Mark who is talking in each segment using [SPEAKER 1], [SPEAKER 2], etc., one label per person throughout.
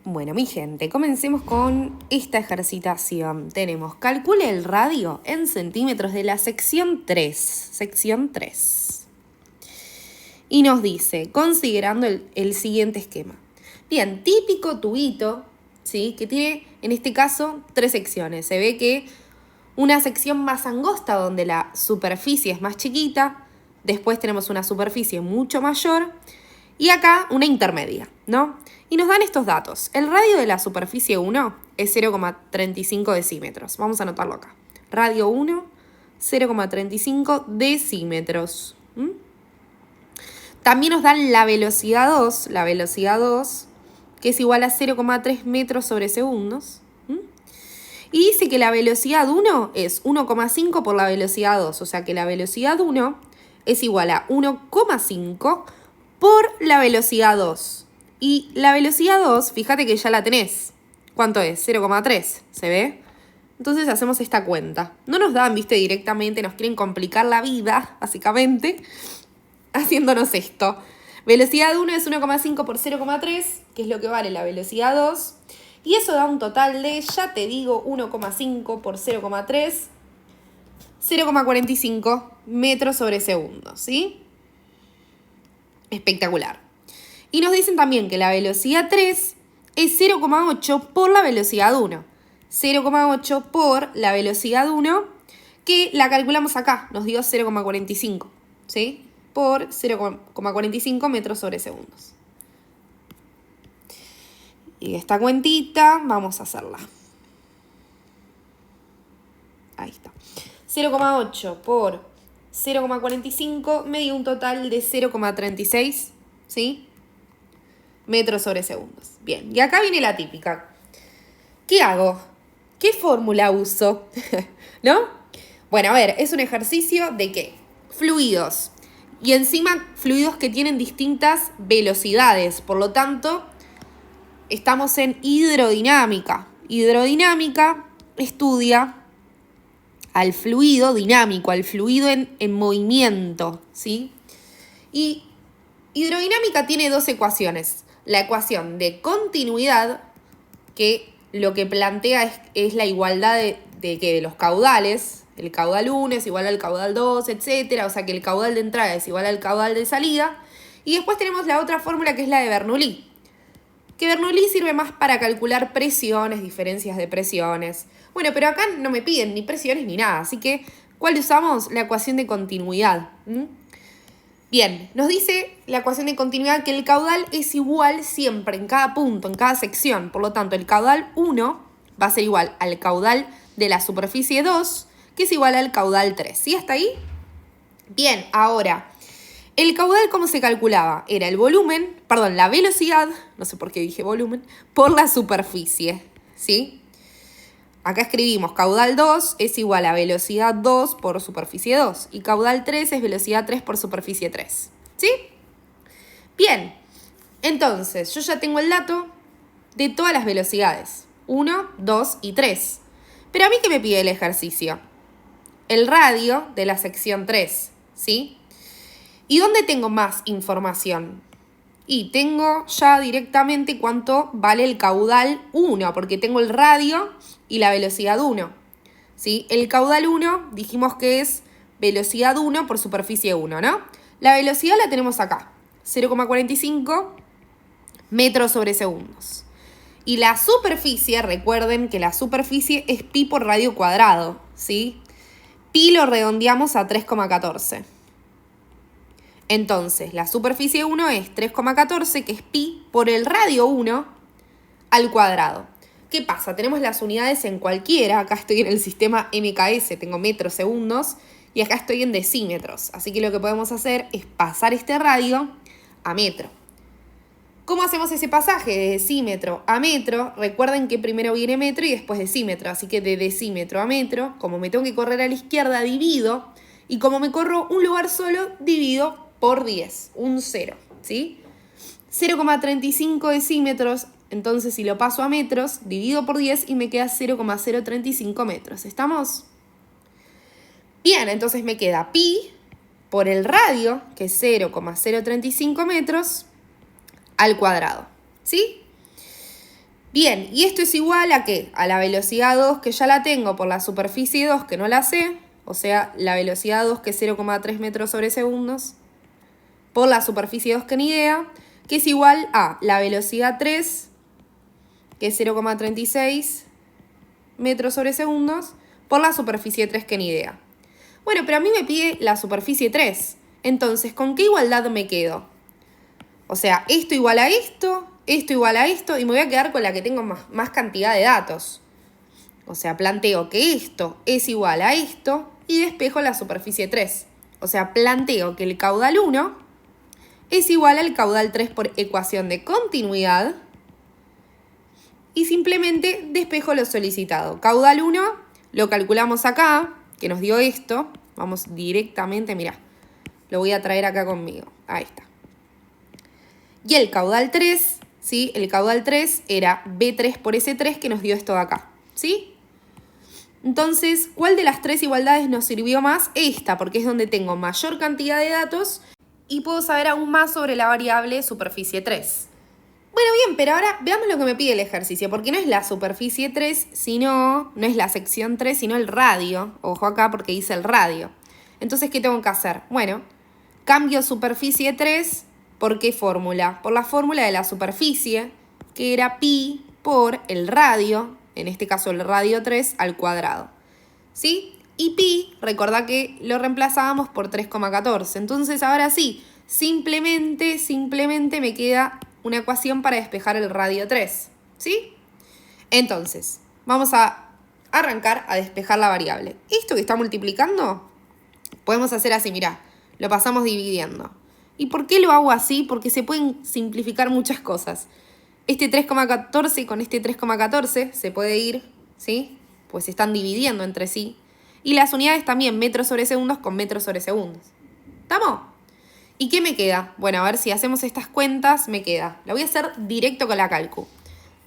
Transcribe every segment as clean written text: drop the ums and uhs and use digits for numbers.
[SPEAKER 1] Bueno, mi gente, comencemos con esta ejercitación. Tenemos, calcule el radio en centímetros de la sección 3. Sección 3. Y nos dice, considerando el siguiente esquema. Bien, típico tubito, ¿sí? Que tiene, en este caso, 3 secciones. Se ve que una sección más angosta donde la superficie es más chiquita. Después tenemos una superficie mucho mayor. Y acá una intermedia, ¿no? Y nos dan estos datos. El radio de la superficie 1 es 0,35 decímetros. Vamos a anotarlo acá. Radio 1, 0,35 decímetros. También nos dan la velocidad 2, que es igual a 0,3 metros sobre segundos. Y dice que la velocidad 1 es 1,5 por la velocidad 2. O sea que la velocidad 1 es igual a 1,5 por la velocidad 2. Y la velocidad 2, fíjate que ya la tenés. ¿Cuánto es? 0,3, ¿se ve? Entonces hacemos esta cuenta. No nos dan, viste, directamente, nos quieren complicar la vida, básicamente, haciéndonos esto. Velocidad 1 es 1,5 por 0,3, que es lo que vale la velocidad 2. Y eso da un total de, ya te digo, 1,5 por 0,3, 0,45 metros sobre segundo, ¿sí? Espectacular. Y nos dicen también que la velocidad 3 es 0,8 por la velocidad 1. 0,8 por la velocidad 1, que la calculamos acá, nos dio 0,45, ¿sí? Por 0,45 metros sobre segundos. Y esta cuentita vamos a hacerla. Ahí está. 0,8 por 0,45 me dio un total de 0,36, ¿sí? Metros sobre segundos. Bien, y acá viene la típica. ¿Qué hago? ¿Qué fórmula uso? ¿No? Bueno, a ver, es un ejercicio de ¿qué? Fluidos. Y encima fluidos que tienen distintas velocidades. Por lo tanto, estamos en hidrodinámica. Hidrodinámica estudia al fluido dinámico, al fluido en movimiento, ¿sí? Y hidrodinámica tiene 2 ecuaciones. La ecuación de continuidad, que lo que plantea es la igualdad de los caudales. El caudal 1 es igual al caudal 2, etc. O sea que el caudal de entrada es igual al caudal de salida. Y después tenemos la otra fórmula que es la de Bernoulli. Que Bernoulli sirve más para calcular presiones, diferencias de presiones. Bueno, pero acá no me piden ni presiones ni nada. Así que, ¿cuál usamos? La ecuación de continuidad. Bien, nos dice la ecuación de continuidad que el caudal es igual siempre en cada punto, en cada sección. Por lo tanto, el caudal 1 va a ser igual al caudal de la superficie 2, que es igual al caudal 3. ¿Sí? ¿Hasta ahí? Bien, ahora, ¿el caudal cómo se calculaba? Era el volumen, perdón, la velocidad, no sé por qué dije volumen, por la superficie, ¿sí? Acá escribimos caudal 2 es igual a velocidad 2 por superficie 2. Y caudal 3 es velocidad 3 por superficie 3. ¿Sí? Bien. Entonces, yo ya tengo el dato de todas las velocidades. 1, 2 y 3. Pero a mí, ¿qué me pide el ejercicio? El radio de la sección 3. ¿Sí? ¿Y dónde tengo más información? Y tengo ya directamente cuánto vale el caudal 1, porque tengo el radio y la velocidad 1. ¿Sí? El caudal 1 dijimos que es velocidad 1 por superficie 1, ¿no? La velocidad la tenemos acá, 0,45 metros sobre segundos. Y la superficie, recuerden que la superficie es pi por radio cuadrado, ¿sí? Pi lo redondeamos a 3,14. Entonces, la superficie 1 es 3,14, que es pi por el radio 1 al cuadrado. ¿Qué pasa? Tenemos las unidades en cualquiera. Acá estoy en el sistema MKS, tengo metros, segundos, y acá estoy en decímetros. Así que lo que podemos hacer es pasar este radio a metro. ¿Cómo hacemos ese pasaje de decímetro a metro? Recuerden que primero viene metro y después decímetro. Así que de decímetro a metro, como me tengo que correr a la izquierda, divido. Y como me corro un lugar solo, divido por 10, un 0, ¿sí? 0,35 decímetros, entonces si lo paso a metros, divido por 10 y me queda 0,035 metros. ¿Estamos? Bien, entonces me queda pi por el radio, que es 0,035 metros, al cuadrado, ¿sí? Bien, y esto es igual a ¿qué? A la velocidad 2 que ya la tengo por la superficie 2 que no la sé, o sea, la velocidad 2 que es 0,3 metros sobre segundos, por la superficie 2 que ni idea, que es igual a la velocidad 3, que es 0,36 metros sobre segundos, por la superficie 3 que ni idea. Bueno, pero a mí me pide la superficie 3, entonces, ¿con qué igualdad me quedo? O sea, esto igual a esto igual a esto, y me voy a quedar con la que tengo más cantidad de datos. O sea, planteo que esto es igual a esto y despejo la superficie 3. O sea, planteo que el caudal 1 es igual al caudal 3 por ecuación de continuidad y simplemente despejo lo solicitado. Caudal 1 lo calculamos acá, que nos dio esto. Vamos directamente, mirá, lo voy a traer acá conmigo. Ahí está. Y el caudal 3, ¿sí? El caudal 3 era B3 por S3 que nos dio esto de acá, ¿sí? Entonces, ¿cuál de las tres igualdades nos sirvió más? Esta, porque es donde tengo mayor cantidad de datos y puedo saber aún más sobre la variable superficie 3. Bueno, bien, pero ahora veamos lo que me pide el ejercicio, porque no es la superficie 3, no es la sección 3, sino el radio. Ojo acá porque dice el radio. Entonces, ¿qué tengo que hacer? Bueno, cambio superficie 3, ¿por qué fórmula? Por la fórmula de la superficie, que era pi por el radio, en este caso el radio 3 al cuadrado, ¿sí? Y pi, recordá que lo reemplazábamos por 3,14. Entonces, ahora sí, simplemente me queda una ecuación para despejar el radio 3, ¿sí? Entonces, vamos a arrancar a despejar la variable. Esto que está multiplicando, podemos hacer así, mirá, lo pasamos dividiendo. ¿Y por qué lo hago así? Porque se pueden simplificar muchas cosas. Este 3,14 con este 3,14 se puede ir, ¿sí? Pues se están dividiendo entre sí. Y las unidades también, metros sobre segundos con metros sobre segundos. ¿Estamos? ¿Y qué me queda? Bueno, a ver si hacemos estas cuentas, me queda. La voy a hacer directo con la calcu,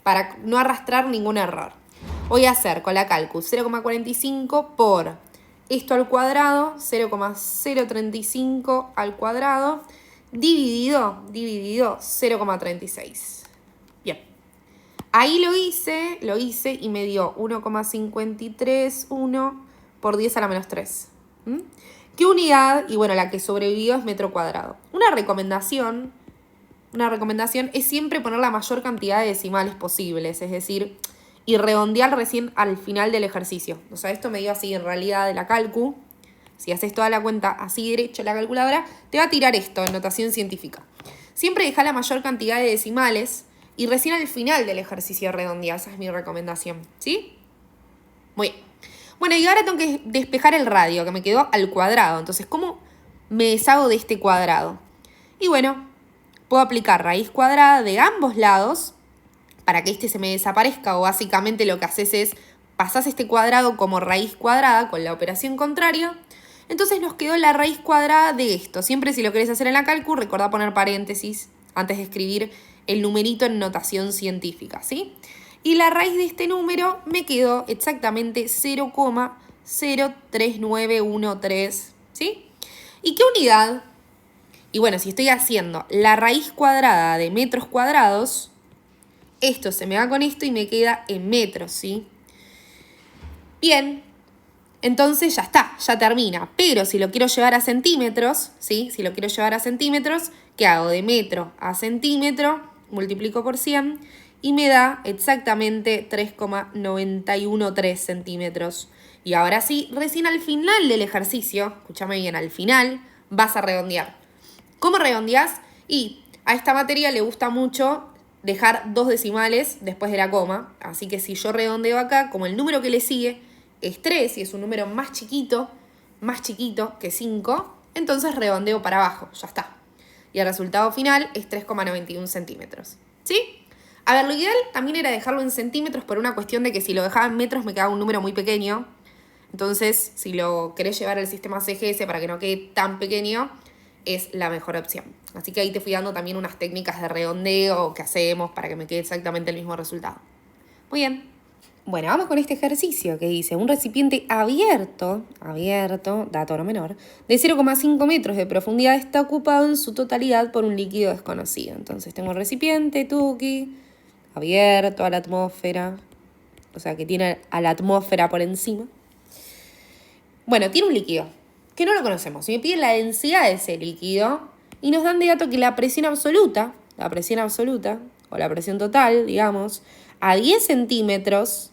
[SPEAKER 1] para no arrastrar ningún error. Voy a hacer con la calcu 0,45 por esto al cuadrado, 0,035 al cuadrado, dividido 0,36. Bien. Ahí lo hice y me dio 1,531 por 10 a la menos 3. ¿Qué unidad? Y bueno, la que sobrevivió es metro cuadrado. Una recomendación es siempre poner la mayor cantidad de decimales posibles, es decir, y redondear recién al final del ejercicio. O sea, esto me dio así en realidad de la calcu. Si haces toda la cuenta así derecho en la calculadora, te va a tirar esto en notación científica. Siempre deja la mayor cantidad de decimales y recién al final del ejercicio redondear. Esa es mi recomendación, ¿sí? Muy bien. Bueno, y ahora tengo que despejar el radio, que me quedó al cuadrado. Entonces, ¿cómo me deshago de este cuadrado? Y bueno, puedo aplicar raíz cuadrada de ambos lados para que este se me desaparezca, o básicamente lo que haces es pasás este cuadrado como raíz cuadrada con la operación contraria. Entonces nos quedó la raíz cuadrada de esto. Siempre si lo querés hacer en la calcu, recordá poner paréntesis antes de escribir el numerito en notación científica, ¿sí? Y la raíz de este número me quedó exactamente 0,03913, ¿sí? ¿Y qué unidad? Y bueno, si estoy haciendo la raíz cuadrada de metros cuadrados, esto se me va con esto y me queda en metros, ¿sí? Bien, entonces ya está, ya termina. Pero si lo quiero llevar a centímetros, ¿sí? Si lo quiero llevar a centímetros, ¿qué hago? De metro a centímetro, multiplico por 100 y me da exactamente 3,913 centímetros. Y ahora sí, recién al final del ejercicio, escúchame bien, al final vas a redondear. ¿Cómo redondeás? Y a esta materia le gusta mucho dejar 2 decimales después de la coma. Así que si yo redondeo acá, como el número que le sigue es 3 y es un número más chiquito que 5, entonces redondeo para abajo, ya está. Y el resultado final es 3,91 centímetros. ¿Sí? A ver, lo ideal también era dejarlo en centímetros por una cuestión de que si lo dejaba en metros me quedaba un número muy pequeño. Entonces, si lo querés llevar al sistema CGS para que no quede tan pequeño, es la mejor opción. Así que ahí te fui dando también unas técnicas de redondeo que hacemos para que me quede exactamente el mismo resultado. Muy bien. Bueno, vamos con este ejercicio que dice un recipiente abierto, dato no menor, de 0,5 metros de profundidad está ocupado en su totalidad por un líquido desconocido. Entonces tengo el recipiente, tuki, abierto a la atmósfera, o sea, que tiene a la atmósfera por encima. Bueno, tiene un líquido, que no lo conocemos. Si me piden la densidad de ese líquido y nos dan de dato que la presión absoluta, o la presión total, digamos, a 10 centímetros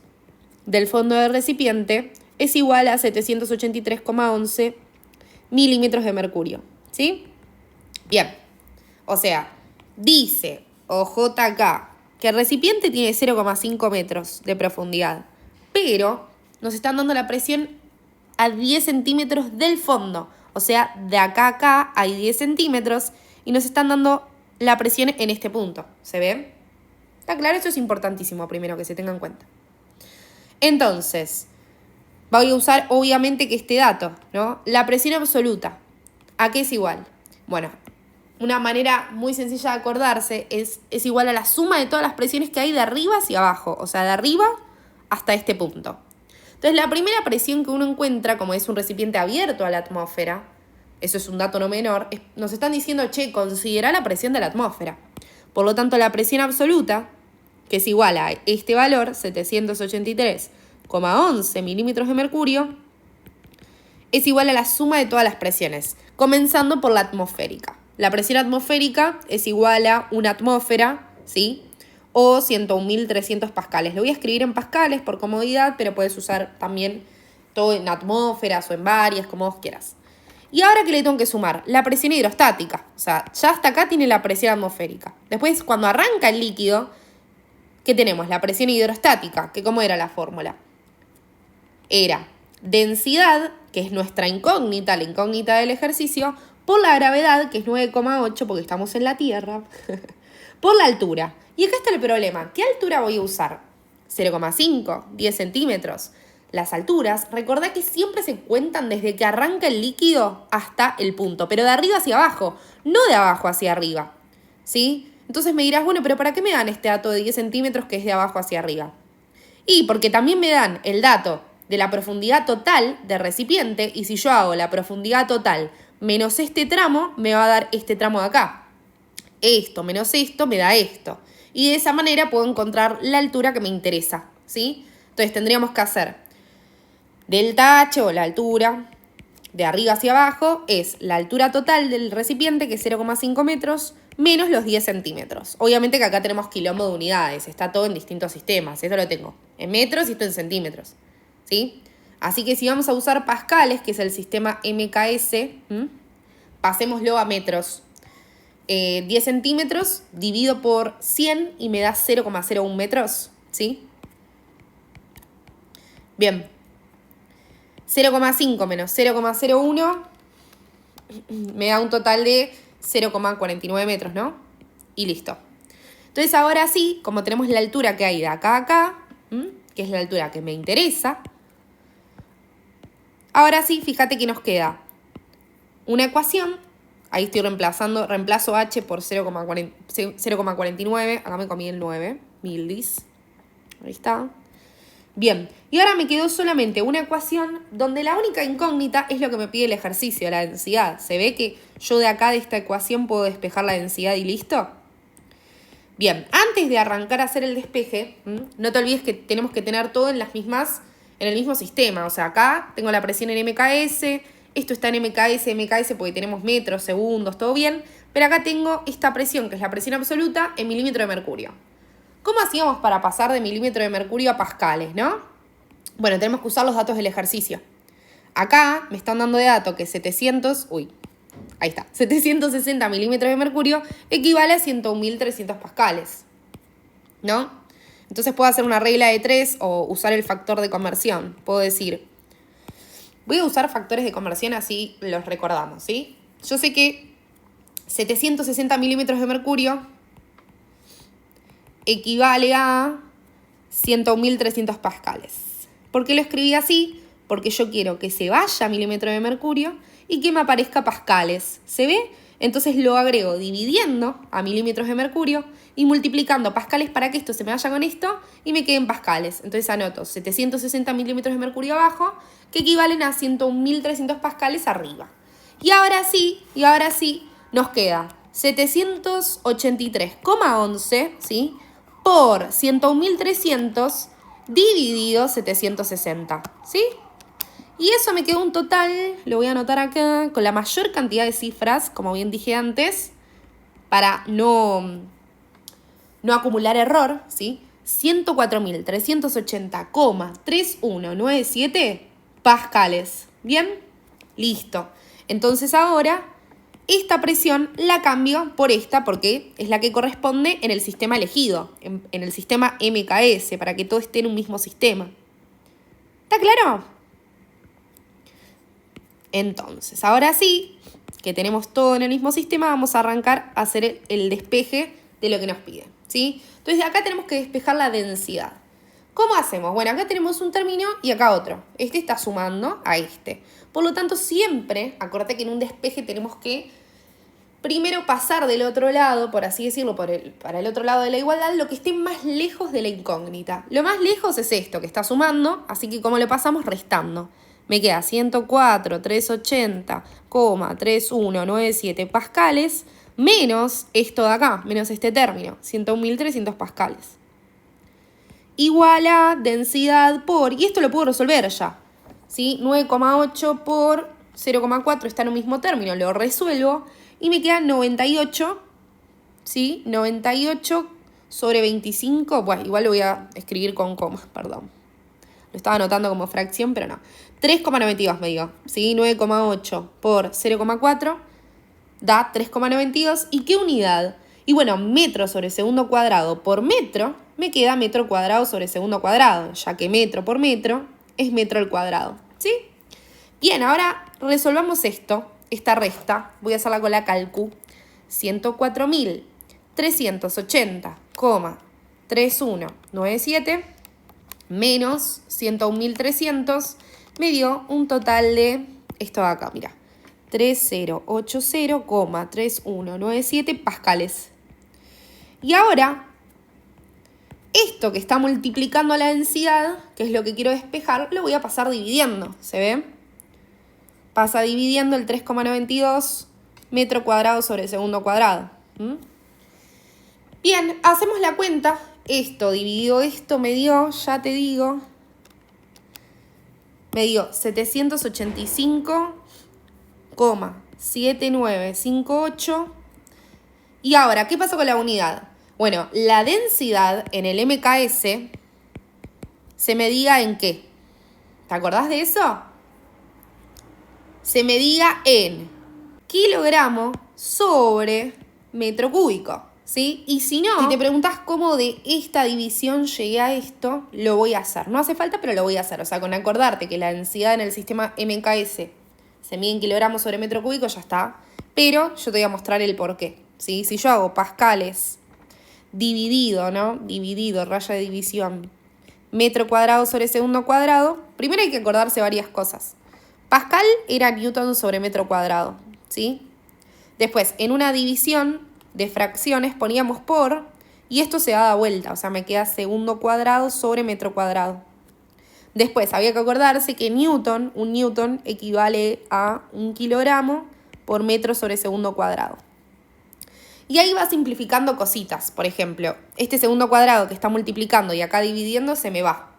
[SPEAKER 1] del fondo del recipiente es igual a 783,11 milímetros de mercurio, ¿sí? Bien, o sea, dice OJK que el recipiente tiene 0,5 metros de profundidad, pero nos están dando la presión a 10 centímetros del fondo. O sea, de acá a acá hay 10 centímetros y nos están dando la presión en este punto. ¿Se ve? ¿Está claro? Eso es importantísimo, primero que se tenga en cuenta. Entonces, voy a usar obviamente que este dato, ¿no? La presión absoluta, ¿a qué es igual? Bueno, una manera muy sencilla de acordarse es igual a la suma de todas las presiones que hay de arriba hacia abajo, o sea, de arriba hasta este punto. Entonces, la primera presión que uno encuentra, como es un recipiente abierto a la atmósfera, eso es un dato no menor, nos están diciendo, che, considera la presión de la atmósfera. Por lo tanto, la presión absoluta, que es igual a este valor, 783,11 milímetros de mercurio, es igual a la suma de todas las presiones, comenzando por la atmosférica. La presión atmosférica es igual a una atmósfera, ¿sí? O 101.300 pascales. Lo voy a escribir en pascales por comodidad, pero puedes usar también todo en atmósferas o en varias, como vos quieras. Y ahora que le tengo que sumar la presión hidrostática. O sea, ya hasta acá tiene la presión atmosférica. Después, cuando arranca el líquido, ¿qué tenemos? La presión hidrostática, que ¿cómo era la fórmula? Era densidad, que es nuestra incógnita, la incógnita del ejercicio, por la gravedad, que es 9,8, porque estamos en la Tierra, por la altura. Y acá está el problema. ¿Qué altura voy a usar? 0,5, 10 centímetros. Las alturas, recordá que siempre se cuentan desde que arranca el líquido hasta el punto, pero de arriba hacia abajo, no de abajo hacia arriba, ¿sí? Entonces me dirás, bueno, pero ¿para qué me dan este dato de 10 centímetros que es de abajo hacia arriba? Y porque también me dan el dato de la profundidad total del recipiente, y si yo hago la profundidad total menos este tramo, me va a dar este tramo de acá. Esto menos esto me da esto. Y de esa manera puedo encontrar la altura que me interesa, ¿sí? Entonces tendríamos que hacer delta H, o la altura de arriba hacia abajo, es la altura total del recipiente, que es 0,5 metros, menos los 10 centímetros. Obviamente que acá tenemos quilombo de unidades, está todo en distintos sistemas, eso lo tengo en metros y esto en centímetros, ¿sí? Así que si vamos a usar pascales, que es el sistema MKS, pasémoslo a metros. 10 centímetros divido por 100 y me da 0,01 metros, ¿sí? Bien. 0,5 menos 0,01 me da un total de 0,49 metros, ¿no? Y listo. Entonces ahora sí, como tenemos la altura que hay de acá a acá, que es la altura que me interesa, ahora sí, fíjate que nos queda una ecuación. Ahí estoy reemplazo H por 0,49. Acá me comí el 9, mildis. Ahí está. Bien, y ahora me quedó solamente una ecuación donde la única incógnita es lo que me pide el ejercicio, la densidad. ¿Se ve que yo de acá de esta ecuación puedo despejar la densidad y listo? Bien, antes de arrancar a hacer el despeje, no te olvides que tenemos que tener todo en el mismo sistema. O sea, acá tengo la presión en MKS, esto está en MKS porque tenemos metros, segundos, todo bien. Pero acá tengo esta presión, que es la presión absoluta, en milímetro de mercurio. ¿Cómo hacíamos para pasar de milímetro de mercurio a pascales, no? Bueno, tenemos que usar los datos del ejercicio. Acá me están dando de dato que 760 milímetros de mercurio equivale a 101.300 pascales, ¿no? Entonces puedo hacer una regla de 3 o usar el factor de conversión. Puedo decir, voy a usar factores de conversión, así los recordamos, ¿sí? Yo sé que 760 milímetros de mercurio equivale a 101.300 pascales. ¿Por qué lo escribí así? Porque yo quiero que se vaya a milímetro de mercurio y que me aparezca pascales. ¿Se ve? Entonces lo agrego dividiendo a milímetros de mercurio y multiplicando pascales para que esto se me vaya con esto y me queden pascales. Entonces anoto 760 milímetros de mercurio abajo, que equivalen a 101.300 pascales arriba. Y ahora sí, nos queda 783,11, ¿sí? por 101.300 dividido 760, ¿sí? Y eso me quedó un total, lo voy a anotar acá, con la mayor cantidad de cifras, como bien dije antes, para no acumular error, ¿sí? 104.380,3197 pascales. ¿Bien? Listo. Entonces ahora esta presión la cambio por esta porque es la que corresponde en el sistema elegido, en el sistema MKS, para que todo esté en un mismo sistema. ¿Está claro? Entonces, ahora sí, que tenemos todo en el mismo sistema, vamos a arrancar a hacer el despeje de lo que nos piden, ¿sí? Entonces, acá tenemos que despejar la densidad. ¿Cómo hacemos? Bueno, acá tenemos un término y acá otro. Este está sumando a este. Por lo tanto, siempre, acuérdate que en un despeje tenemos que primero pasar del otro lado, por así decirlo, para el otro lado de la igualdad, lo que esté más lejos de la incógnita. Lo más lejos es esto, que está sumando, así que ¿cómo lo pasamos? Restando. Me queda 104.380,3197 pascales, menos esto de acá, menos este término, 101.300 pascales. Igual a densidad por, y esto lo puedo resolver ya, ¿sí? 9,8 por 0,4 está en un mismo término, lo resuelvo y me queda 98, ¿sí? 98 sobre 25, bueno, igual lo voy a escribir con comas, perdón. Lo estaba anotando como fracción, pero no. 3,92 me dio, ¿sí? 9,8 por 0,4 da 3,92. ¿Y qué unidad? Y bueno, metro sobre segundo cuadrado por metro, me queda metro cuadrado sobre segundo cuadrado, ya que metro por metro es metro al cuadrado, ¿sí? Bien, ahora resolvamos esta resta. Voy a hacerla con la calcu. 104.380,3197 menos 101.300 me dio un total de esto de acá, mira, 3080,3197 pascales. Y ahora, esto que está multiplicando la densidad, que es lo que quiero despejar, lo voy a pasar dividiendo, ¿se ve? Pasa dividiendo el 3,92 metro cuadrado sobre segundo cuadrado. Bien, hacemos la cuenta. Esto dividido esto me dio, ya te digo, me dio 785,7958. Y ahora, ¿qué pasa con la unidad? Bueno, la densidad en el MKS se medía en ¿qué? ¿Te acordás de eso? Se medía en kilogramo sobre metro cúbico, ¿sí? Y si no, si te preguntas cómo de esta división llegué a esto, lo voy a hacer. No hace falta, pero lo voy a hacer. O sea, con acordarte que la densidad en el sistema MKS se mide en kilogramos sobre metro cúbico, ya está. Pero yo te voy a mostrar el porqué, ¿sí? Si yo hago pascales dividido, ¿no? Dividido, raya de división, metro cuadrado sobre segundo cuadrado, primero hay que acordarse varias cosas. Pascal era newton sobre metro cuadrado, ¿sí? Después, en una división de fracciones poníamos por, y esto se da vuelta, o sea, me queda segundo cuadrado sobre metro cuadrado. Después, había que acordarse que un newton equivale a 1 kilogramo por metro sobre segundo cuadrado. Y ahí va simplificando cositas. Por ejemplo, este segundo cuadrado que está multiplicando y acá dividiendo se me va.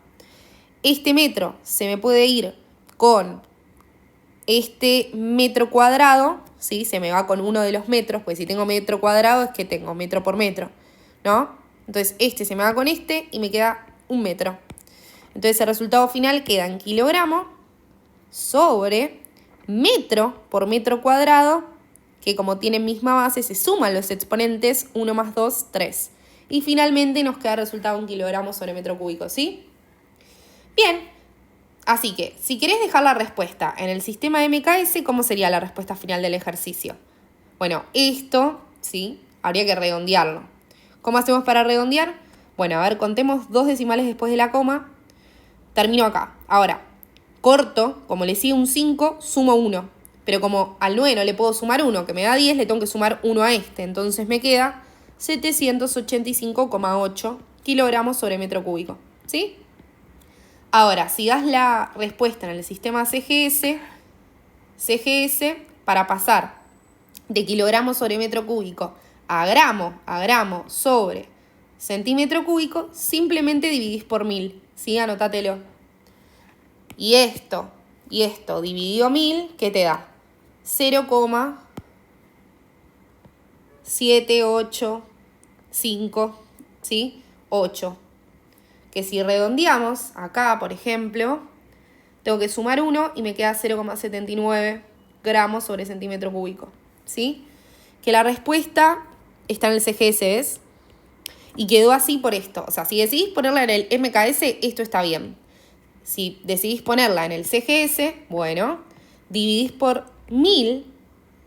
[SPEAKER 1] Este metro se me puede ir con este metro cuadrado, ¿sí? Se me va con uno de los metros, pues si tengo metro cuadrado es que tengo metro por metro, ¿no? Entonces este se me va con este y me queda un metro. Entonces el resultado final queda en kilogramo sobre metro por metro cuadrado, que como tienen misma base se suman los exponentes 1 más 2, 3. Y finalmente nos queda el resultado en kilogramos sobre metro cúbico, ¿sí? Bien, así que si querés dejar la respuesta en el sistema MKS, ¿cómo sería la respuesta final del ejercicio? Bueno, esto, ¿sí? Habría que redondearlo. ¿Cómo hacemos para redondear? Bueno, a ver, contemos 2 decimales después de la coma. Termino acá. Ahora, corto, como le sigue un 5, sumo 1. Pero como al 9 no le puedo sumar 1, que me da 10, le tengo que sumar 1 a este. Entonces me queda 785,8 kilogramos sobre metro cúbico, ¿sí? Ahora, si das la respuesta en el sistema CGS, para pasar de kilogramos sobre metro cúbico a gramo sobre centímetro cúbico, simplemente dividís por 1000, ¿sí? Anótatelo. Y esto dividido 1000, ¿qué te da? 0,785, ¿sí? 8. Que si redondeamos, acá, por ejemplo, tengo que sumar 1 y me queda 0,79 gramos sobre centímetro cúbico, ¿sí? Que la respuesta está en el CGS, ¿ves? Y quedó así por esto. O sea, si decidís ponerla en el MKS, esto está bien. Si decidís ponerla en el CGS, bueno, dividís por 1000,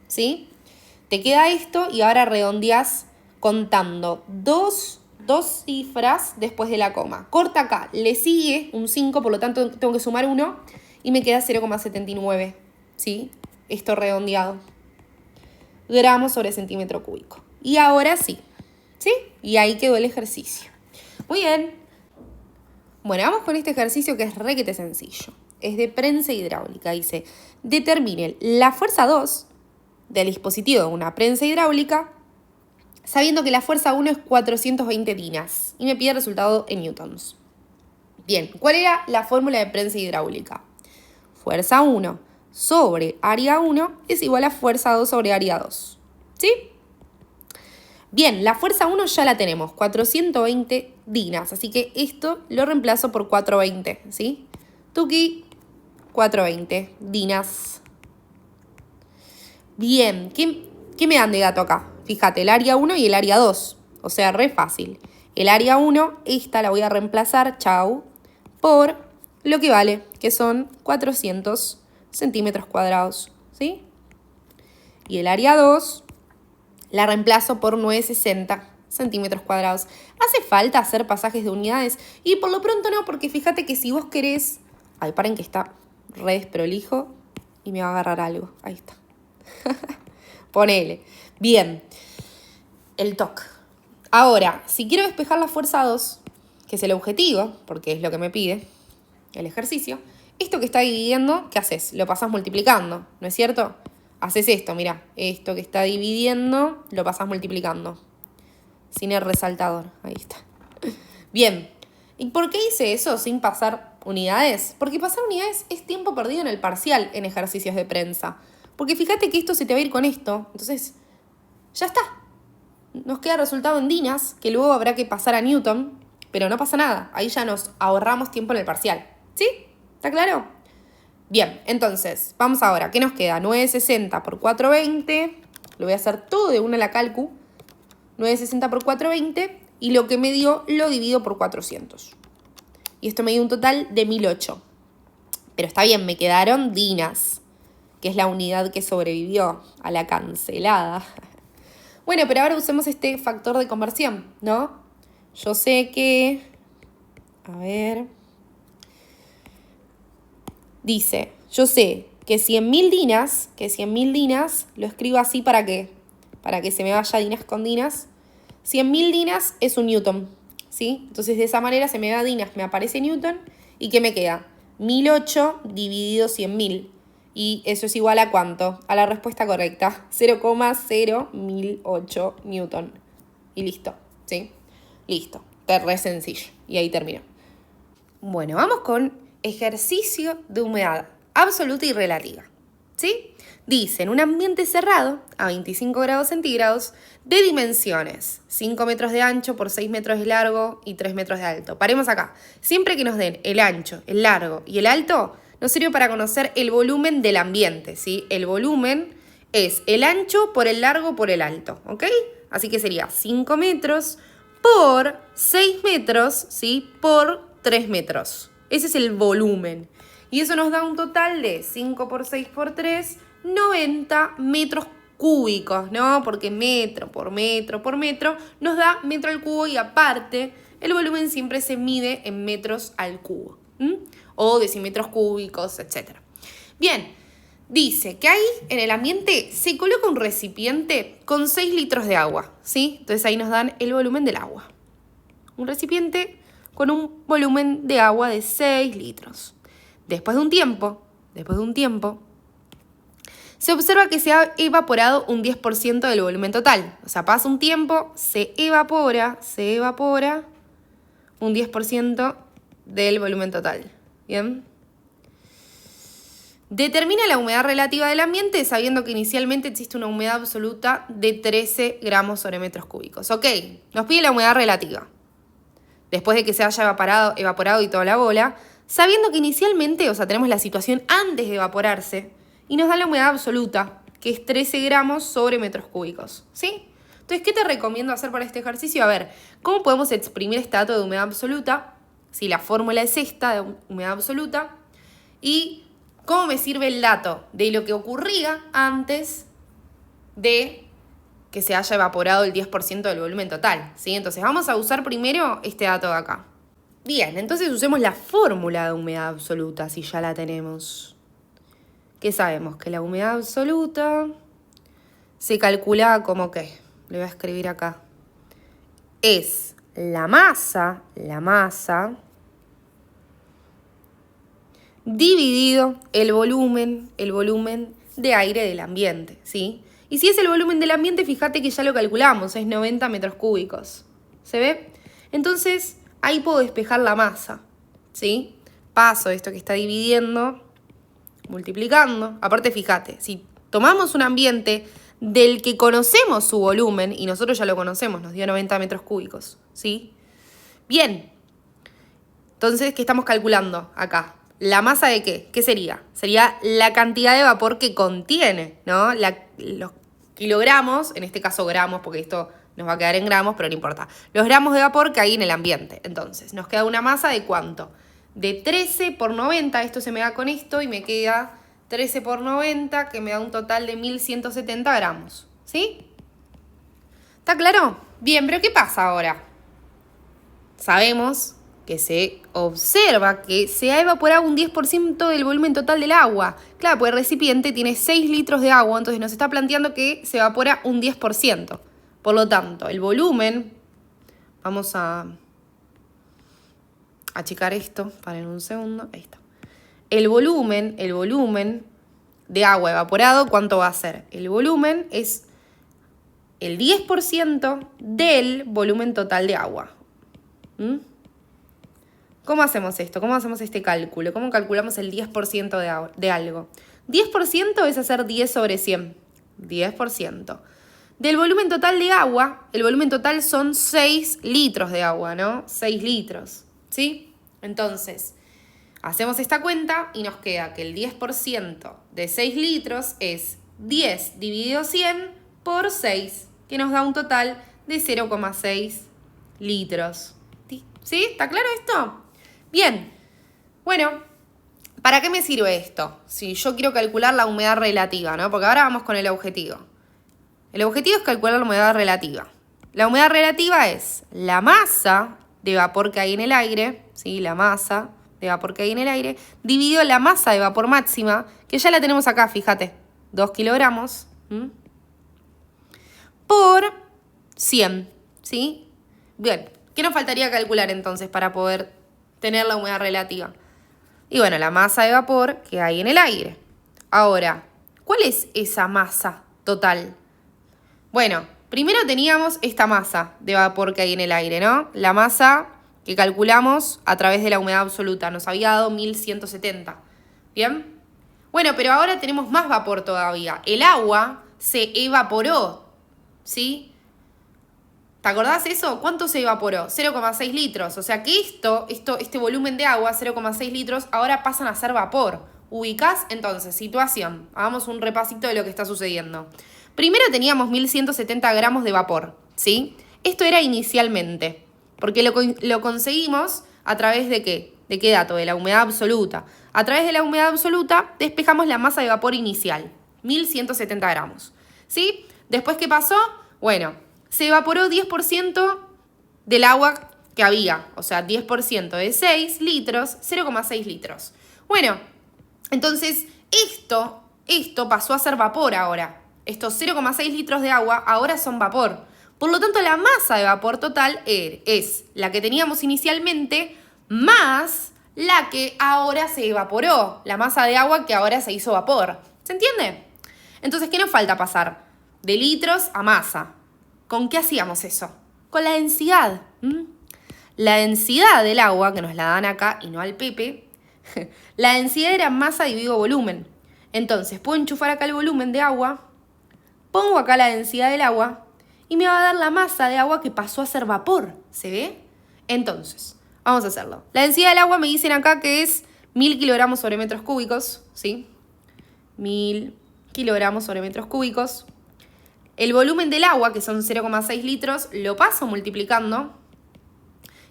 [SPEAKER 1] ¿sí? Te queda esto y ahora redondeás contando dos cifras después de la coma. Corta acá, le sigue un 5, por lo tanto tengo que sumar 1 y me queda 0,79, ¿sí? Esto redondeado. Gramos sobre centímetro cúbico. Y ahora sí, ¿sí? Y ahí quedó el ejercicio. Muy bien. Bueno, vamos con este ejercicio que es requete sencillo. Es de prensa hidráulica. Dice, determine la fuerza 2 del dispositivo de una prensa hidráulica sabiendo que la fuerza 1 es 420 dinas y me pide el resultado en newtons. Bien, ¿cuál era la fórmula de prensa hidráulica? Fuerza 1 sobre área 1 es igual a fuerza 2 sobre área 2. ¿Sí? Bien, la fuerza 1 ya la tenemos, 420 dinas, así que esto lo reemplazo por 420, ¿sí? Tuki, 420 dinas. Bien, ¿qué me dan de dato acá? Fíjate, el área 1 y el área 2, o sea, re fácil. El área 1, esta la voy a reemplazar, chau, por lo que vale, que son 400 centímetros cuadrados, ¿sí? Y el área 2 la reemplazo por 960 centímetros cuadrados. ¿Hace falta hacer pasajes de unidades? Y por lo pronto no, porque fíjate que si vos querés... Ay, paren que está re desprolijo y me va a agarrar algo. Ahí está. Ponele. Bien. El TOC. Ahora, si quiero despejar la fuerza 2, que es el objetivo, porque es lo que me pide el ejercicio, esto que está dividiendo, ¿qué haces? Lo pasás multiplicando, ¿no es cierto? Haces esto, mira, esto que está dividiendo, lo pasás multiplicando. Sin el resaltador, ahí está. Bien, ¿y por qué hice eso sin pasar unidades? Porque pasar unidades es tiempo perdido en el parcial en ejercicios de prensa. Porque fíjate que esto se te va a ir con esto, entonces ya está. Nos queda resultado en dinas, que luego habrá que pasar a newton, pero no pasa nada, ahí ya nos ahorramos tiempo en el parcial. ¿Sí? ¿Está claro? Bien, entonces, vamos ahora. ¿Qué nos queda? 960 por 420. Lo voy a hacer todo de una a la calcu. 960 por 420. Y lo que me dio lo divido por 400. Y esto me dio un total de 1008. Pero está bien, me quedaron dinas, que es la unidad que sobrevivió a la cancelada. Bueno, pero ahora usemos este factor de conversión, ¿no? Yo sé que... A ver... Dice, yo sé que 100.000 dinas, lo escribo así ¿para qué? Para que se me vaya dinas con dinas. 100.000 dinas es un newton, ¿sí? Entonces de esa manera se me da dinas, me aparece newton. ¿Y qué me queda? 1008 dividido 100.000. Y eso es igual a ¿cuánto? A la respuesta correcta, 0,0108 newton. Y listo, ¿sí? Listo, re sencillo. Y ahí termino. Bueno, vamos con ejercicio de humedad absoluta y relativa, ¿sí? Dice, en un ambiente cerrado, a 25 grados centígrados, de dimensiones 5 metros de ancho por 6 metros de largo y 3 metros de alto. Paremos acá. Siempre que nos den el ancho, el largo y el alto, nos sirve para conocer el volumen del ambiente, ¿sí? El volumen es el ancho por el largo por el alto, ¿ok? Así que sería 5 metros por 6 metros, ¿sí? Por 3 metros. Ese es el volumen. Y eso nos da un total de 5 por 6 por 3, 90 metros cúbicos, ¿no? Porque metro por metro por metro nos da metro al cubo y aparte el volumen siempre se mide en metros al cubo. O decímetros cúbicos, etc. Bien, dice que ahí en el ambiente se coloca un recipiente con 6 litros de agua, ¿sí? Entonces ahí nos dan el volumen del agua. Un recipiente con un volumen de agua de 6 litros. Después de un tiempo, se observa que se ha evaporado un 10% del volumen total. O sea, pasa un tiempo, se evapora un 10% del volumen total. ¿Bien? Determina la humedad relativa del ambiente sabiendo que inicialmente existe una humedad absoluta de 13 gramos sobre metros cúbicos. Ok, nos pide la humedad relativa. Después de que se haya evaporado y toda la bola, sabiendo que inicialmente, o sea, tenemos la situación antes de evaporarse, y nos da la humedad absoluta, que es 13 gramos sobre metros cúbicos. ¿Sí? Entonces, ¿qué te recomiendo hacer para este ejercicio? A ver, ¿cómo podemos exprimir este dato de humedad absoluta? Si la fórmula es esta, de humedad absoluta. Y ¿cómo me sirve el dato de lo que ocurría antes de que se haya evaporado el 10% del volumen total? ¿Sí? Entonces vamos a usar primero este dato de acá. Bien, entonces usemos la fórmula de humedad absoluta, si ya la tenemos. ¿Qué sabemos? Que la humedad absoluta se calcula como ¿qué? Le voy a escribir acá. Es la masa dividido el volumen de aire del ambiente, ¿sí? Y si es el volumen del ambiente, fíjate que ya lo calculamos, es 90 metros cúbicos. ¿Se ve? Entonces, ahí puedo despejar la masa, ¿sí? Paso esto que está dividiendo, multiplicando. Aparte, fíjate, si tomamos un ambiente del que conocemos su volumen, y nosotros ya lo conocemos, nos dio 90 metros cúbicos, ¿sí? Bien. Entonces, ¿qué estamos calculando acá? ¿La masa de qué? ¿Qué sería? Sería la cantidad de vapor que contiene, ¿no? Los kilogramos, en este caso gramos, porque esto nos va a quedar en gramos, pero no importa. Los gramos de vapor que hay en el ambiente. Entonces, nos queda una masa de ¿cuánto? De 13 por 90, esto se me da con esto, y me queda 13 por 90, que me da un total de 1170 gramos. ¿Sí? ¿Está claro? Bien, pero ¿qué pasa ahora? Sabemos que se observa que se ha evaporado un 10% del volumen total del agua. Claro, porque el recipiente tiene 6 litros de agua, entonces nos está planteando que se evapora un 10%. Por lo tanto, el volumen, vamos a achicar esto, paren un segundo, ahí está. El volumen de agua evaporado, ¿cuánto va a ser? El volumen es el 10% del volumen total de agua. ¿Cómo hacemos esto? ¿Cómo hacemos este cálculo? ¿Cómo calculamos el 10% de algo? 10% es hacer 10 sobre 100. 10%. Del volumen total de agua, el volumen total son 6 litros de agua, ¿no? 6 litros, ¿sí? Entonces, hacemos esta cuenta y nos queda que el 10% de 6 litros es 10 dividido 100 por 6, que nos da un total de 0,6 litros. ¿Sí? ¿Está claro esto? Bien. Bueno, ¿para qué me sirve esto? Si yo quiero calcular la humedad relativa, ¿no? Porque ahora vamos con el objetivo. El objetivo es calcular la humedad relativa. La humedad relativa es la masa de vapor que hay en el aire, ¿sí? La masa de vapor que hay en el aire, dividido la masa de vapor máxima, que ya la tenemos acá, fíjate, 2 kilogramos, por 100, ¿sí? Bien, ¿qué nos faltaría calcular entonces para poder tener la humedad relativa? Y bueno, la masa de vapor que hay en el aire. Ahora, ¿cuál es esa masa total? Bueno, primero teníamos esta masa de vapor que hay en el aire, ¿no? La masa que calculamos a través de la humedad absoluta. Nos había dado 1170. ¿Bien? Bueno, pero ahora tenemos más vapor todavía. El agua se evaporó, ¿sí? ¿Te acordás eso? ¿Cuánto se evaporó? 0,6 litros. O sea que este volumen de agua, 0,6 litros, ahora pasan a ser vapor. ¿Ubicás? Entonces, situación. Hagamos un repasito de lo que está sucediendo. Primero teníamos 1170 gramos de vapor, ¿sí? Esto era inicialmente, porque lo conseguimos a través de ¿qué? ¿De qué dato? De la humedad absoluta. A través de la humedad absoluta despejamos la masa de vapor inicial, 1170 gramos, ¿sí? Después, ¿qué pasó? Bueno, se evaporó 10% del agua que había, o sea, 10% de 6 litros, 0,6 litros. Bueno, entonces esto pasó a ser vapor ahora. Estos 0,6 litros de agua ahora son vapor. Por lo tanto, la masa de vapor total es la que teníamos inicialmente más la que ahora se evaporó. La masa de agua que ahora se hizo vapor. ¿Se entiende? Entonces, ¿qué nos falta pasar? De litros a masa. ¿Con qué hacíamos eso? Con la densidad. La densidad del agua, que nos la dan acá y no al Pepe, la densidad era masa dividido volumen. Entonces, puedo enchufar acá el volumen de agua, pongo acá la densidad del agua y me va a dar la masa de agua que pasó a ser vapor. ¿Se ve? Entonces, vamos a hacerlo. La densidad del agua me dicen acá que es 1000 kilogramos sobre metros cúbicos, ¿sí? 1000 kilogramos sobre metros cúbicos. El volumen del agua, que son 0,6 litros, lo paso multiplicando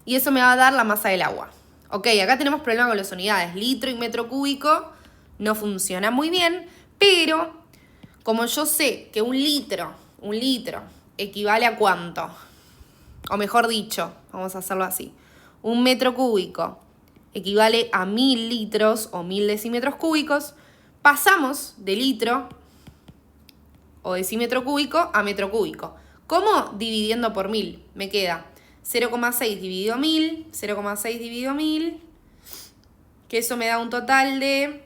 [SPEAKER 1] y eso me va a dar la masa del agua. Ok, acá tenemos problema con las unidades. Litro y metro cúbico no funciona muy bien, pero como yo sé que un litro equivale a ¿cuánto? O mejor dicho, vamos a hacerlo así. Un metro cúbico equivale a 1000 litros o 1000 decímetros cúbicos. Pasamos de litro o decímetro cúbico a metro cúbico. ¿Cómo? Dividiendo por 1000. Me queda 0,6 dividido 1000, 0,6 dividido 1000, que eso me da un total de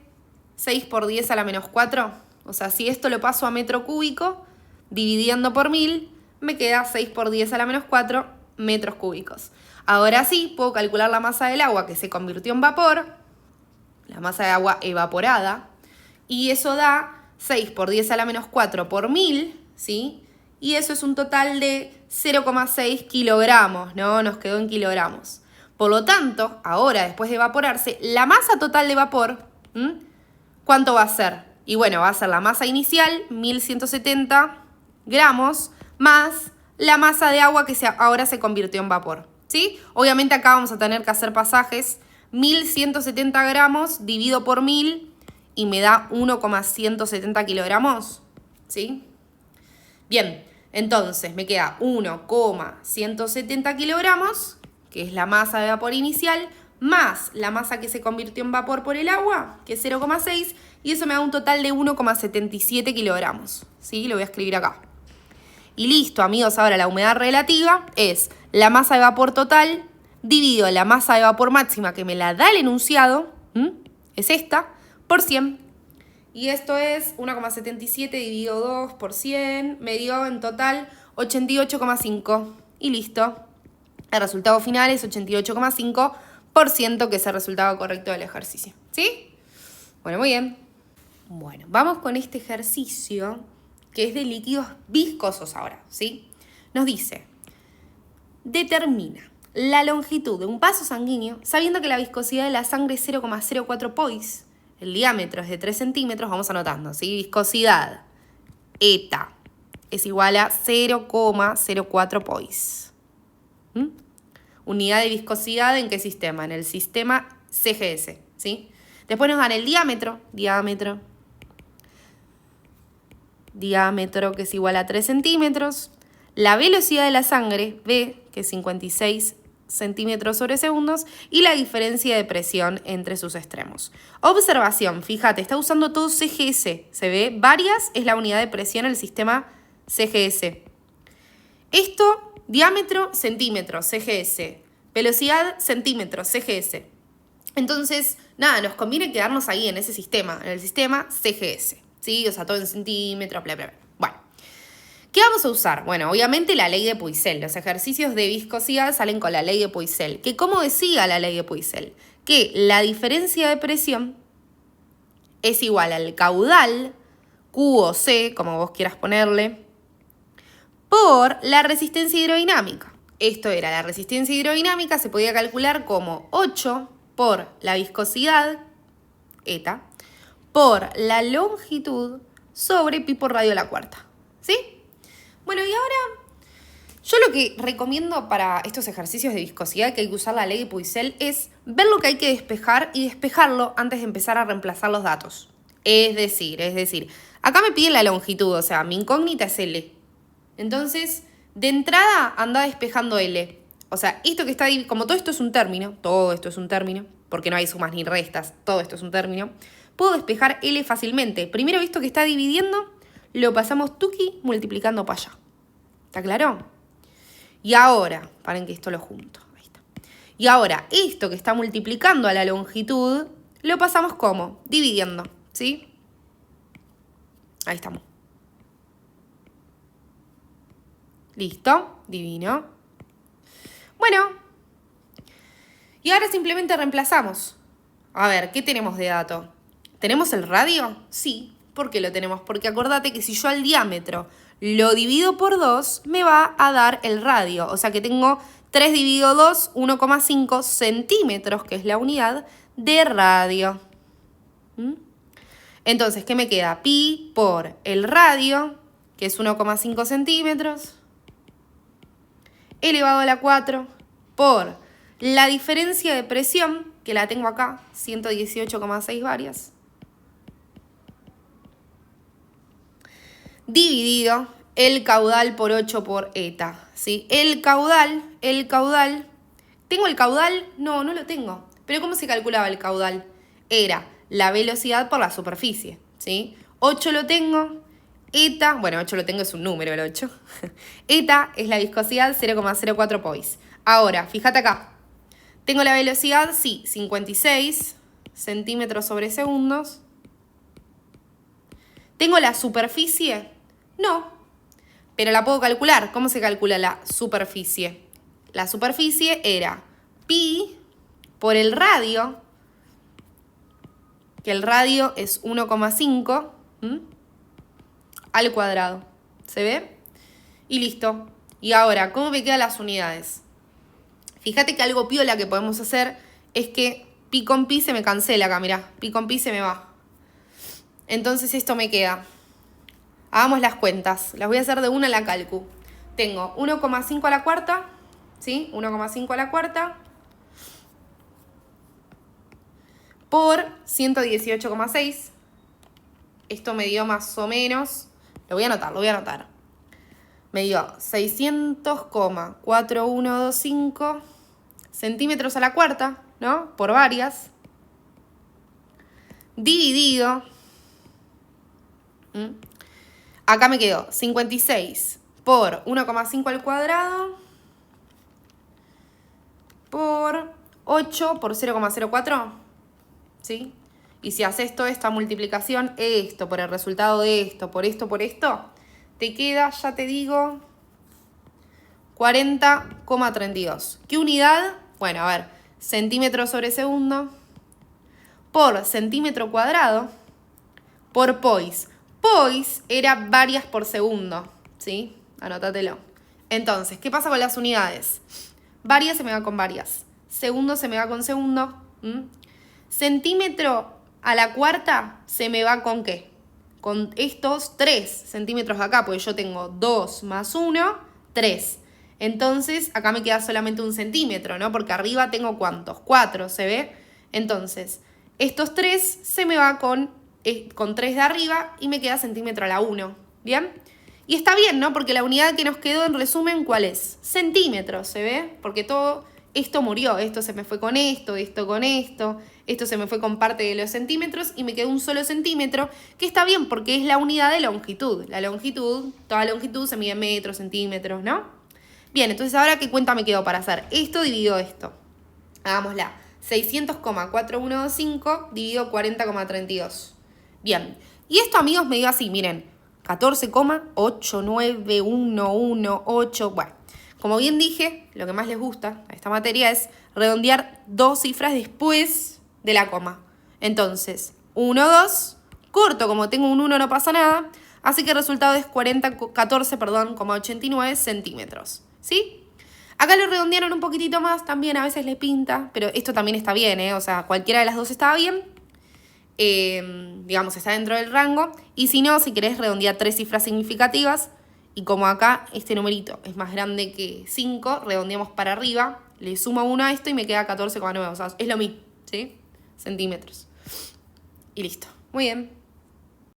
[SPEAKER 1] 6 por 10 a la menos 4. O sea, si esto lo paso a metro cúbico, dividiendo por 1000, me queda 6 por 10 a la menos 4 metros cúbicos. Ahora sí, puedo calcular la masa del agua que se convirtió en vapor, la masa de agua evaporada, y eso da 6 por 10 a la menos 4 por 1000, ¿sí? Y eso es un total de 0,6 kilogramos, ¿no? Nos quedó en kilogramos. Por lo tanto, ahora, después de evaporarse, la masa total de vapor, ¿cuánto va a ser? Y bueno, va a ser la masa inicial, 1170 gramos, más la masa de agua que ahora se convirtió en vapor, ¿sí? Obviamente acá vamos a tener que hacer pasajes. 1170 gramos dividido por 1000 y me da 1,170 kilogramos, ¿sí? Bien, entonces me queda 1,170 kilogramos, que es la masa de vapor inicial, más la masa que se convirtió en vapor por el agua, que es 0,6, y eso me da un total de 1,77 kilogramos, ¿sí? Lo voy a escribir acá. Y listo, amigos, ahora la humedad relativa es la masa de vapor total dividido la masa de vapor máxima que me la da el enunciado, es esta, por 100. Y esto es 1,77 dividido 2 por 100, me dio en total 88,5. Y listo. El resultado final es 88,5%, que es el resultado correcto del ejercicio. ¿Sí? Bueno, muy bien. Bueno, vamos con este ejercicio que es de líquidos viscosos ahora, ¿sí? Nos dice, determina la longitud de un vaso sanguíneo sabiendo que la viscosidad de la sangre es 0,04 pois. El diámetro es de 3 centímetros, vamos anotando, ¿sí? Viscosidad, eta, es igual a 0,04 pois. Unidad de viscosidad, ¿en qué sistema? En el sistema CGS, ¿sí? Después nos dan el diámetro, que es igual a 3 centímetros. La velocidad de la sangre, V, que es 56 centímetros sobre segundos, y la diferencia de presión entre sus extremos. Observación, fíjate, está usando todo CGS. ¿Se ve? Varias es la unidad de presión en el sistema CGS. Esto, diámetro, centímetros, CGS. Velocidad, centímetros, CGS. Entonces, nada, nos conviene quedarnos ahí en ese sistema, en el sistema CGS. ¿Sí? O sea, todo en centímetros, bla, bla, bla. Bueno, ¿qué vamos a usar? Bueno, obviamente la ley de Puisel. Los ejercicios de viscosidad salen con la ley de Puisel. ¿Que cómo decía la ley de Puisel? Que la diferencia de presión es igual al caudal, Q o C, como vos quieras ponerle, por la resistencia hidrodinámica. Esto era la resistencia hidrodinámica, se podía calcular como 8 por la viscosidad, eta, por la longitud sobre pi por radio a la cuarta. ¿Sí? Bueno, y ahora yo lo que recomiendo para estos ejercicios de viscosidad que hay que usar la ley de Puisel es ver lo que hay que despejar y despejarlo antes de empezar a reemplazar los datos. Es decir, acá me piden la longitud, o sea, mi incógnita es L. Entonces, de entrada anda despejando L. O sea, esto que está ahí, como todo esto es un término, porque no hay sumas ni restas, todo esto es un término, puedo despejar L fácilmente. Primero esto que está dividiendo, lo pasamos tuki multiplicando para allá. ¿Está claro? Y ahora, paren que esto lo junto. Ahí está. Y ahora, esto que está multiplicando a la longitud, lo pasamos como dividiendo, ¿sí? Ahí estamos. Listo, divino. Bueno, y ahora simplemente reemplazamos. A ver, ¿qué tenemos de dato? ¿Tenemos el radio? Sí. ¿Por qué lo tenemos? Porque acordate que si yo al diámetro lo divido por 2, me va a dar el radio. O sea que tengo 3 dividido 2, 1,5 centímetros, que es la unidad de radio. Entonces, ¿qué me queda? Pi por el radio, que es 1,5 centímetros, elevado a la 4, por la diferencia de presión, que la tengo acá, 118,6 barias, dividido el caudal por 8 por eta, ¿sí? El caudal, ¿tengo el caudal? No, no lo tengo. ¿Pero cómo se calculaba el caudal? Era la velocidad por la superficie, ¿sí? 8 lo tengo, eta, bueno, 8 lo tengo, es un número el 8. Eta es la viscosidad, 0,04 pois. Ahora, fíjate acá. ¿Tengo la velocidad? Sí, 56 centímetros sobre segundos. ¿Tengo la superficie? No, pero la puedo calcular. ¿Cómo se calcula la superficie? La superficie era pi por el radio, que el radio es 1,5 al cuadrado. ¿Se ve? Y listo. Y ahora, ¿cómo me quedan las unidades? Fíjate que algo piola que podemos hacer es que pi con pi se me cancela acá, mirá. Pi con pi se me va. Entonces esto me queda. Hagamos las cuentas. Las voy a hacer de una a la calcu. Tengo 1,5 a la cuarta. ¿Sí? 1,5 a la cuarta. Por 118,6. Esto me dio más o menos. Lo voy a anotar. Me dio 600,4125 centímetros a la cuarta, ¿no? Por varias. Dividido. Acá me quedó 56 por 1,5 al cuadrado por 8 por 0,04. ¿Sí? Y si haces toda esta multiplicación, esto por el resultado de esto, por esto, te queda, ya te digo, 40,32. ¿Qué unidad? Bueno, a ver, centímetros sobre segundo por centímetro cuadrado por pois. Pois era varias por segundo, ¿sí? Anótatelo. Entonces, ¿qué pasa con las unidades? Varias se me va con varias. Segundo se me va con segundo. Centímetro a la cuarta se me va con ¿qué? Con estos 3 centímetros de acá, porque yo tengo 2 más 1, 3. Entonces, acá me queda solamente 1 centímetro, ¿no? Porque arriba tengo ¿cuántos? 4, ¿se ve? Entonces, estos 3 se me va con 3 de arriba y me queda centímetro a la 1, ¿bien? Y está bien, ¿no? Porque la unidad que nos quedó en resumen, ¿cuál es? Centímetros, ¿se ve? Porque todo esto murió, esto se me fue con esto con esto se me fue con parte de los centímetros y me quedó un solo centímetro, que está bien porque es la unidad de longitud. La longitud, toda longitud se mide en metros, centímetros, ¿no? Bien, entonces ahora ¿qué cuenta me quedó para hacer? Esto dividido esto. Hagámosla. 600,4125 dividido 40,32. Bien, y esto, amigos, me dio así, miren, 14,89118. Bueno, como bien dije, lo que más les gusta a esta materia es redondear 2 cifras después de la coma. Entonces, 1, 2, corto, como tengo un 1 no pasa nada, así que el resultado es 14,89 centímetros, ¿sí? Acá lo redondearon un poquitito más, también a veces le pinta, pero esto también está bien, ¿eh? O sea, cualquiera de las dos estaba bien. Digamos, está dentro del rango. Y si no, si querés redondear 3 cifras significativas, y como acá este numerito es más grande que 5, redondeamos para arriba, le sumo 1 a esto y me queda 14,9. O sea, es lo mismo, ¿sí? Centímetros. Y listo. Muy bien.